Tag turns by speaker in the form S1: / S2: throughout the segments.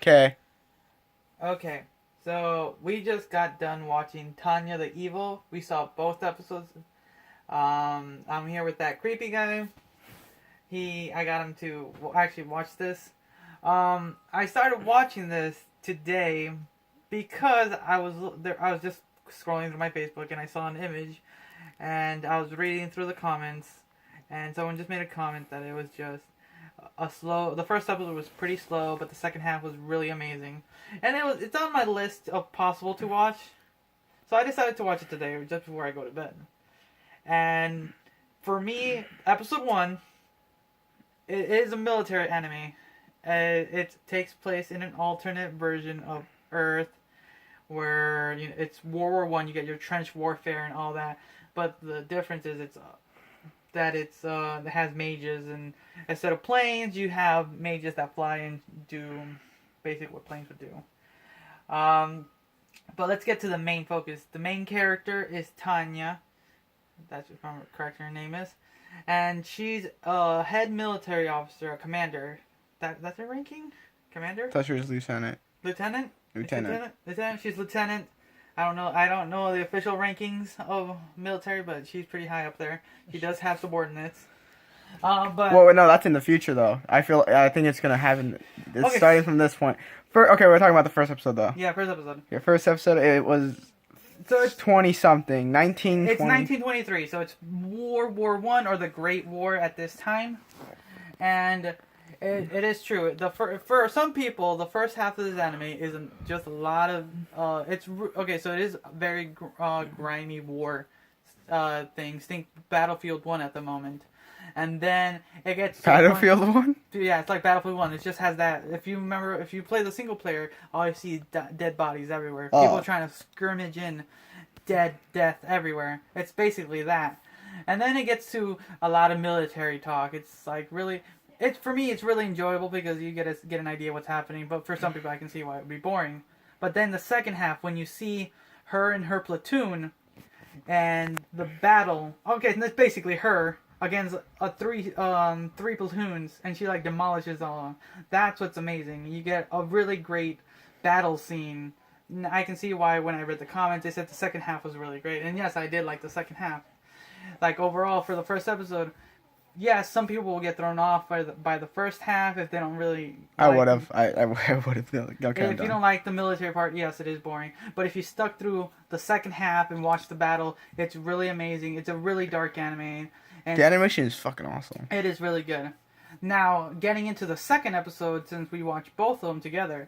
S1: Okay.
S2: Okay, so we just got done watching Tanya the Evil. We saw both episodes. I'm here with that creepy guy. I got him to actually watch this. I started watching this today because I was there. I was just scrolling through my Facebook and I saw an image, and I was reading through the comments, and someone just made a comment that it was just a slow. The first episode was pretty slow, but the second half was really amazing, and it's on my list of possible to watch. So I decided to watch it today, just before I go to bed. And for me, episode 1, it is a military anime. It takes place in an alternate version of Earth, where it's World War One. You get your trench warfare and all that, but the difference is it has mages, and instead of planes, you have mages that fly and do basically what planes would do. But let's get to the main focus. The main character is Tanya. That's if I'm correct, her name is. And she's a head military officer, a commander. That's her ranking? Commander?
S1: I thought she was lieutenant.
S2: Lieutenant?
S1: Lieutenant.
S2: She's lieutenant. I don't know the official rankings of military, but she's pretty high up there. She does have subordinates. But
S1: Well, no, that's in the future though. I think it's gonna happen. It's starting from this point. Okay, we're talking about the first episode though.
S2: Yeah, first episode.
S1: Your first episode, it was. So it's 20-something, 1920.
S2: It's 1923, so it's World War One or the Great War at this time, and it is true. For some people, the first half of this anime is just a lot of So it is very grimy war things. Think Battlefield 1 at the moment. And then it gets
S1: Battlefield 1?
S2: Yeah, it's like Battlefield 1. It just has that. If you play the single player, all you see is dead bodies everywhere. People trying to skirmish in, death everywhere. It's basically that. And then it gets to a lot of military talk. It's like really, for me, it's really enjoyable because you get an idea what's happening. But for some people, I can see why it would be boring. But then the second half, when you see her and her platoon, and the battle. Okay, and that's basically her against three platoons, and she like demolishes all of them. That's what's amazing. You get a really great battle scene. I can see why when I read the comments they said the second half was really great, and yes, I did like the second half. Like overall for the first episode, yes, some people will get thrown off by the first half if they don't really.
S1: I would have. I would have. Okay,
S2: if you don't like the military part, yes, it is boring. But if you stuck through the second half and watched the battle, it's really amazing. It's a really dark anime. And
S1: the animation is fucking awesome.
S2: It is really good. Now, getting into the second episode, since we watched both of them together,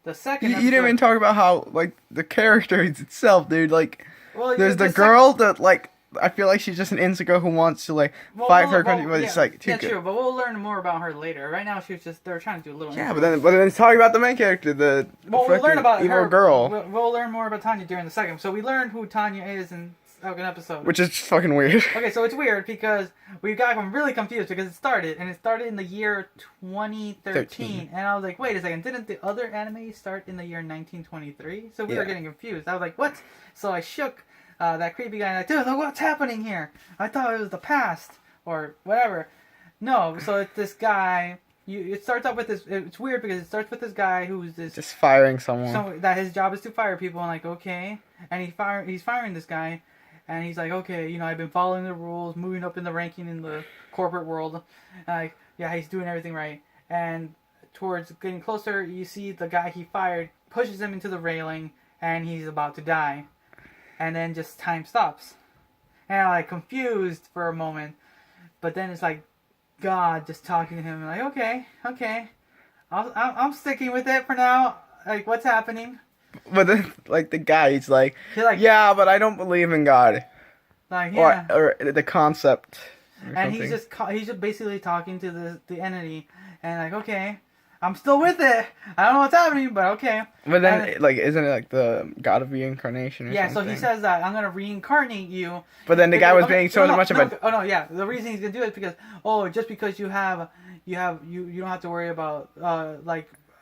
S2: the second episode...
S1: You didn't even talk about how, like, the characters itself, dude. Like, there's the girl that, like, I feel like she's just an insecure who wants to, like, fight for her country, but it's, like, too good.
S2: Yeah, true, but we'll learn more about her later. Right now, they're trying to do a little...
S1: Yeah, but then it's talking about the main character,
S2: we'll learn about
S1: evil
S2: her.
S1: girl.
S2: We'll learn more about Tanya during the second. So we learned who Tanya is in second episode.
S1: Which is fucking weird.
S2: Okay, so it's weird because we got really confused because it started in the year 2013. And I was like, wait a second, didn't the other anime start in the year 1923? So we were getting confused. I was like, what? So I shook that creepy guy and like, dude, what's happening here? I thought it was the past or whatever. No, so it's this guy. It starts off with this. It's weird because it starts with this guy who's
S1: just firing someone.
S2: So that his job is to fire people. And like, okay, and he's firing this guy. And he's like, okay, I've been following the rules, moving up in the ranking in the corporate world. And like, yeah, he's doing everything right. And towards getting closer, you see the guy he fired pushes him into the railing, and he's about to die. And then just time stops. And I'm like confused for a moment. But then it's like God just talking to him. Like, okay. I'm sticking with it for now. Like, what's happening?
S1: But then, like, the guy, he's like, yeah, but I don't believe in God.
S2: Like, yeah.
S1: Or the concept.
S2: And he's just basically talking to the entity. And like, okay, I'm still with it. I don't know what's happening, but okay.
S1: But then, isn't it like the God of reincarnation or something?
S2: Yeah, so he says that I'm going to reincarnate you.
S1: But then the guy was being so much of a...
S2: Oh, no, yeah. The reason he's going to do it is because, just because you don't have to worry about,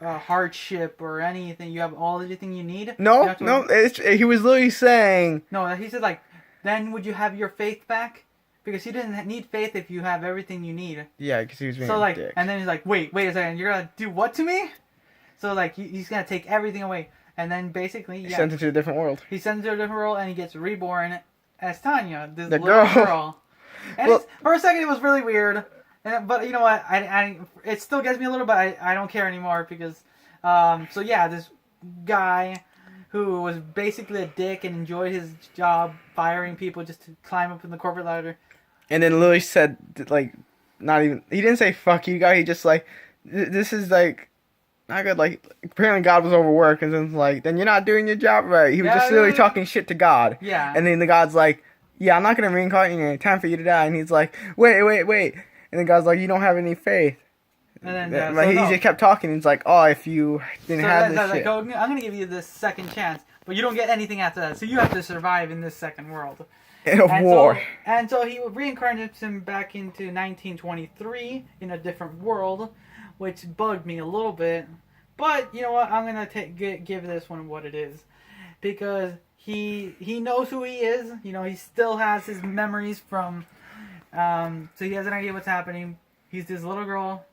S2: hardship or anything. You have everything you need.
S1: No. He was literally saying...
S2: No, he said, like, then would you have your faith back? Because you didn't need faith if you have everything you need.
S1: Yeah, because he was being
S2: a
S1: dick.
S2: And then he's like, wait a second, you're going to do what to me? So like he's gonna take everything away, and then basically
S1: He sends it to a different world.
S2: He sends it to a different world, and he gets reborn as Tanya, this
S1: the
S2: little girl. And
S1: well,
S2: for a second, it was really weird. But you know what? It still gets me a little, but I don't care anymore because, so yeah, this guy who was basically a dick and enjoyed his job firing people just to climb up in the corporate ladder.
S1: And then Lily said, like, not even, he didn't say fuck you guy, he just like, this is like, not good, like, apparently God was overworked, and then like, then you're not doing your job right. He was just literally talking shit to God.
S2: Yeah.
S1: And then the God's like, yeah, I'm not gonna reincarnate you, time for you to die. And he's like, wait. And then God's like, you don't have any faith.
S2: And then
S1: he just kept talking. He's like, oh, if you didn't have this shit.
S2: Like, oh, I'm going to give you this second chance, but you don't get anything after that. So you have to survive in this second world.
S1: In a war.
S2: And so he reincarnates him back into 1923 in a different world, which bugged me a little bit. But you know what? I'm going to give this one what it is. Because he knows who he is. You know, he still has his memories from... so he has an idea what's happening. He's this little girl...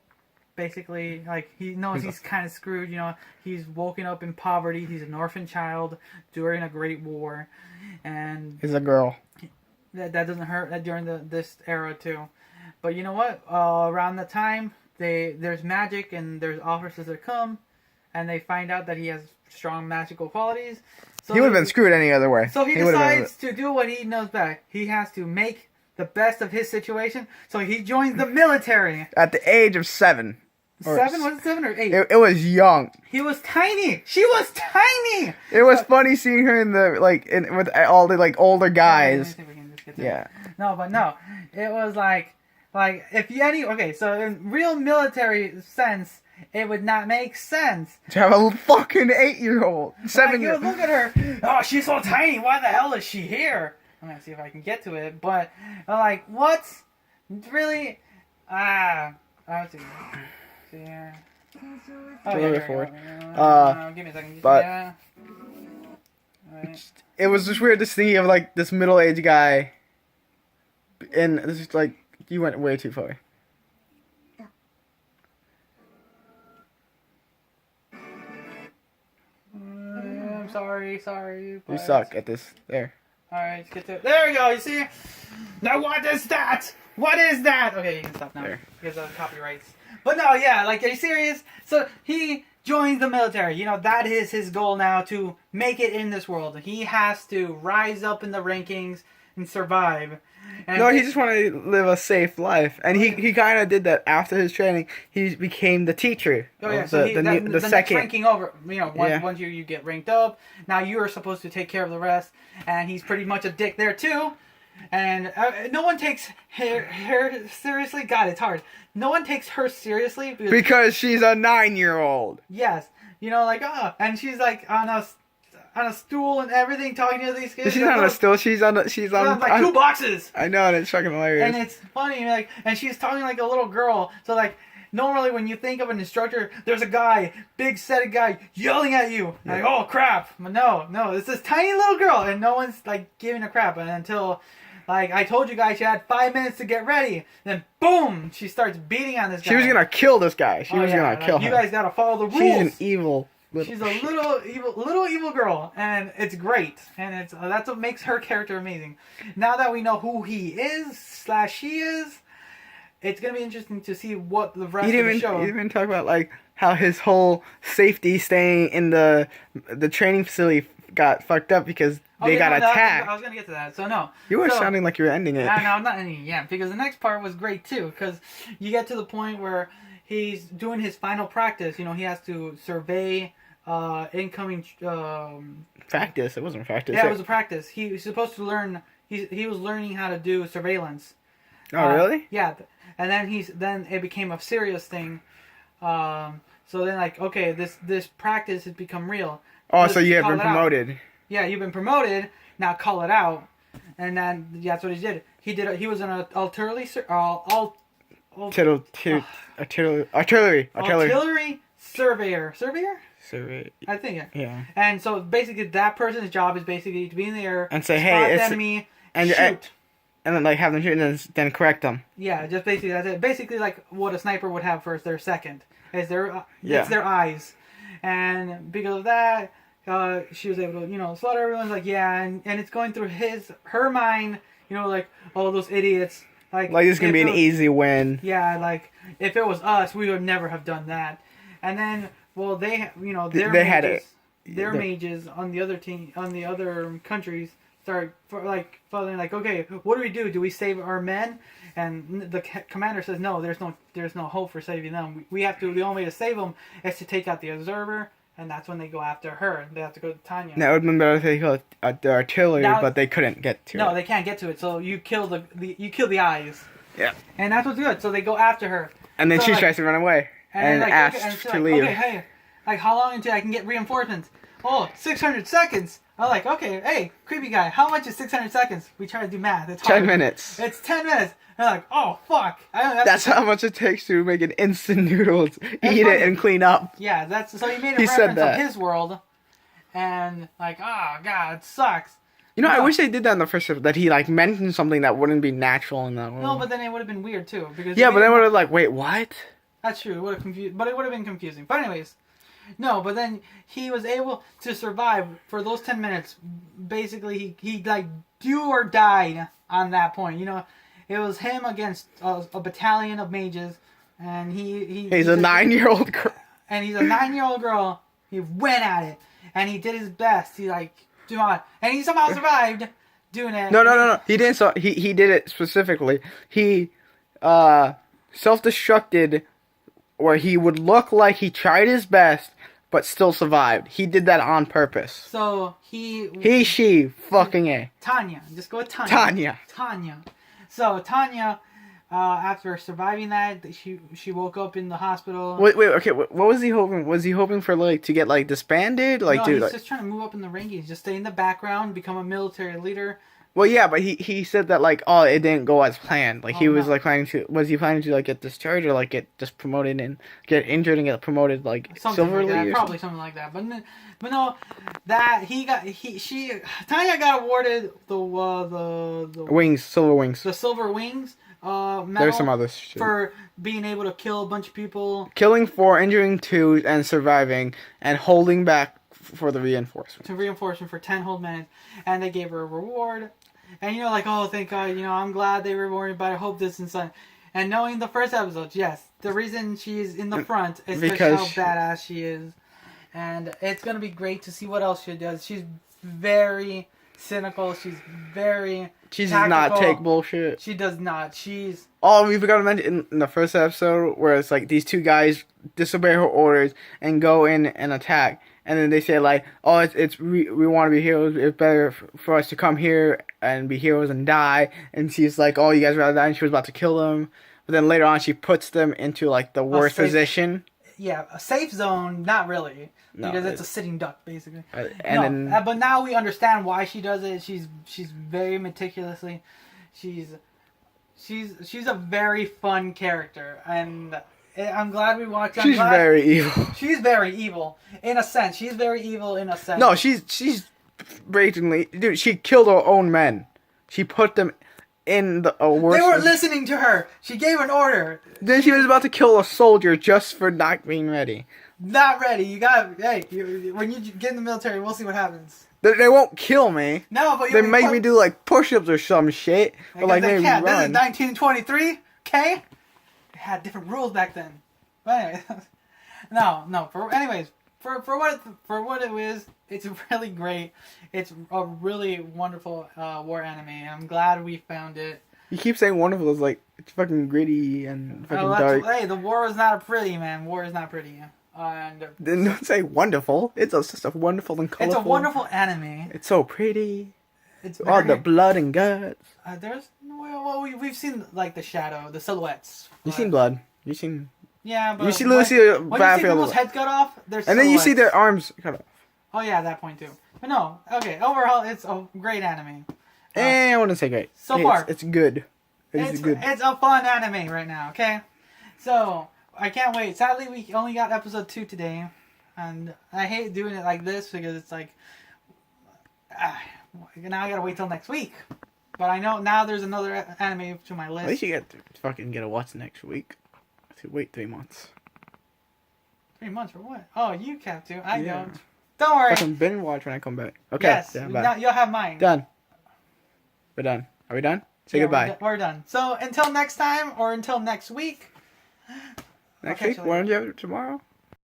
S2: Basically, like, he knows he's kind of screwed, you know, he's woken up in poverty, he's an orphan child during a great war, and...
S1: He's a girl.
S2: That doesn't hurt during this era, too. But you know what, around the time, there's magic, and there's officers that come, and they find out that he has strong magical qualities. So
S1: he would have been screwed any other way.
S2: So he decides to do what he knows best. He has to make the best of his situation, so he joins the military.
S1: At the age of 7.
S2: 7? Was it 7 or 8?
S1: It was young.
S2: He was tiny. She was tiny.
S1: It was funny seeing her in the with all the like older guys. Yeah.
S2: No, but no, it was like if you okay. So in real military sense, it would not make sense
S1: to have a fucking 8-year-old, 7-year-old.
S2: Look at her. Oh, she's so tiny. Why the hell is she here? I'm gonna see if I can get to it. But like, what? Really? I'll see. Yeah. Oh, yeah,
S1: forward.
S2: Give me a second.
S1: But it was just weird to see of like this middle-aged guy, and this is like you went way too far.
S2: I'm sorry. But...
S1: You suck at this. There.
S2: All right, let's get to it. There we go. You see? Now what is that? What is that? Okay, you can stop now.
S1: There.
S2: Because of copyrights. But no, yeah, like, are you serious? So he joins the military. You know, that is his goal now, to make it in this world. He has to rise up in the rankings and survive. And
S1: no, he just wanted to live a safe life. And he kind of did that after his training. He became the teacher.
S2: Oh, yeah, so the second. Ranking over, you know, once you get ranked up, now you are supposed to take care of the rest. And he's pretty much a dick there, too. And no one takes her seriously. God, it's hard. No one takes her seriously
S1: because she's a 9-year-old.
S2: Yes, you know, like and she's like on a stool and everything, talking to these kids.
S1: She's not on a stool. She's on like
S2: 2 boxes.
S1: I know, and it's fucking hilarious.
S2: And it's funny, like, and she's talking like a little girl. So like, normally when you think of an instructor, there's a guy, big set guy, yelling at you. Yeah. Like, oh crap! But no, it's this tiny little girl, and no one's like giving a crap. And until, like, I told you guys, she had 5 minutes to get ready. Then boom, she starts beating on this guy.
S1: She was gonna kill this guy. She was gonna kill him.
S2: You guys gotta follow the rules.
S1: She's an evil.
S2: She's a little evil girl, and it's great, and that's what makes her character amazing. Now that we know who he is / she is, it's gonna be interesting to see what the rest of the show.
S1: You didn't even talk about like how his whole safety staying in the training facility got fucked up because they got attacked.
S2: I was gonna get to that. So no,
S1: you were sounding like you were ending it.
S2: No, I'm not ending it yet, because the next part was great too. Because you get to the point where he's doing his final practice. You know, he has to survey incoming
S1: practice. It wasn't practice.
S2: Yeah, it was a practice. He was supposed to learn. He was learning how to do surveillance.
S1: Oh, really?
S2: Yeah, and then it became a serious thing. So then, like, okay, this practice has become real.
S1: Oh, so you have been promoted.
S2: Yeah, you've been promoted. Now call it out, and then that's what he did. He was an artillery surveyor.
S1: Survey.
S2: I think.
S1: Yeah.
S2: And so basically, that person's job is basically to be in the air
S1: and say, "Hey, it's
S2: enemy,"
S1: and
S2: shoot.
S1: And then like have them shoot and then correct them.
S2: Yeah, just basically that's it. Basically, like what a sniper would have for their second is it's their eyes. and because of that, she was able to slaughter everyone. Like and it's going through her mind, like, oh, those idiots. Like
S1: this can be an easy win.
S2: Yeah, like if it was us, we would never have done that. And then, well, their mages on the other team, on the other countries, start following. Like, okay, what do we do? Do we save our men? And the commander says, no, there's no hope for saving them. We have to. The only way to save them is to take out the observer. And that's when they go after her. They have to go to Tanya.
S1: Now, it would have been better if they killed the artillery, but they couldn't get to it.
S2: No, they can't get to it. So you kill the eyes.
S1: Yeah.
S2: And that's what's good. So they go after her.
S1: And then she tries to run away and asks to leave.
S2: Okay, hey, like how long until I can get reinforcements? Oh, 600 seconds. I'm like, okay, hey, creepy guy, how much is 600 seconds? We try to do math. It's hard.
S1: 10 minutes.
S2: It's 10 minutes. And I'm like, oh, fuck.
S1: That's how much it takes to make an instant noodles, eat it, and clean up.
S2: Yeah, so he made a reference of his world. And like, oh, God, it sucks.
S1: I wish they did that in the first episode, that he mentioned something that wouldn't be natural in that world.
S2: No, but then it would have been weird too. Because
S1: yeah, but then would have wait, what?
S2: That's true. It would have confused, but it would have been confusing. But anyways, no. But then he was able to survive for those 10 minutes. Basically, he do or died on that point. It was him against a battalion of mages, and he's
S1: a 9-year-old girl.
S2: And he's a 9-year-old girl. He went at it, and he did his best. Do on, and he somehow survived doing it.
S1: No. He didn't. So he did it specifically. He self-destructed, where he would look like he tried his best, but still survived. He did that on purpose.
S2: So
S1: she, fucking A.
S2: Tanya. Just go with Tanya. Tanya. So Tanya, after surviving that, she woke up in the hospital.
S1: Wait, okay. What was he hoping? Was he hoping for to get disbanded?
S2: No, he's just trying to move up in the rankings. Just stay in the background, become a military leader.
S1: Well, yeah, but he said that it didn't go as planned. He was planning to. Was he planning to get discharged or get just promoted and get injured and get promoted silver league?
S2: Probably something like that. But no, that Tanya got awarded the
S1: wings, silver wings.
S2: The silver wings. Medal
S1: There's some other shit.
S2: For being able to kill a bunch of people.
S1: Killing 4, injuring 2, and surviving, and holding back for the reinforcement.
S2: To reinforcement for 10 whole minutes, and they gave her a reward. And oh, thank God, I'm glad they rewarded, but I hope this and son. And knowing the first episode, yes, the reason she's in the front is because how badass she is. And it's going to be great to see what else she does. She's very cynical. She's very
S1: She does
S2: tactical.
S1: not take bullshit.
S2: She does not. She's...
S1: Oh, we forgot to mention in the first episode where it's these two guys disobey her orders and go in and attack. And then they say oh, we want to be heroes. It's better for us to come here and be heroes and die. And she's like, oh, you guys rather die. And she was about to kill them. But then later on, she puts them into the worst position.
S2: Yeah, a safe zone. Not really, because it's a sitting duck basically. But now we understand why she does it. She's very meticulously. She's a very fun character, and I'm glad we watched.
S1: She's very evil.
S2: She's very evil in a sense. She's very evil in a sense.
S1: No, she's blatantly, dude. She killed her own men. She put them in the worst.
S2: They weren't listening to her. She gave an order.
S1: Then she was about to kill a soldier just for not being ready.
S2: Not ready. You got. Hey, when you get in the military, we'll see what happens.
S1: They won't kill me.
S2: No, but
S1: they make me do push-ups or some shit. Or maybe
S2: run. This is 1923. Okay. Had different rules back then. But anyway, no. For what it is, it's really great. It's a really wonderful war anime. I'm glad we found it.
S1: You keep saying wonderful. It's it's fucking gritty and fucking dark.
S2: Hey, the war is not pretty, man. War is not pretty. And
S1: then don't say wonderful. It's just a wonderful and colorful.
S2: It's a wonderful anime.
S1: It's so pretty. It's all the blood and guts.
S2: We've seen the shadow, the silhouettes.
S1: You've seen blood. You've seen.
S2: Yeah, but
S1: you see Battlefield.
S2: When you see people's heads cut off, there's
S1: and then you see their arms cut off.
S2: Oh yeah, that point too. But no, okay. Overall, it's a great anime.
S1: I wouldn't say great.
S2: So far,
S1: it's good. It's good.
S2: It's a fun anime right now. Okay, so I can't wait. Sadly, we only got episode 2 today, and I hate doing it like this because it's now I gotta wait till next week. But I know now there's another anime to my list. At
S1: least you get to fucking get a watch next week. To wait 3 months.
S2: 3 months for what? Oh, you have to. I
S1: Yeah.
S2: don't. Don't worry.
S1: I can binge watch when I come back. Okay.
S2: Yes.
S1: Yeah,
S2: Now
S1: bye.
S2: you'll have mine.
S1: Done. We're done. Are we done? Say
S2: Yeah,
S1: goodbye.
S2: We're done. So until next time, or until next week.
S1: Next
S2: Okay,
S1: week?
S2: so-
S1: Why don't you have it tomorrow?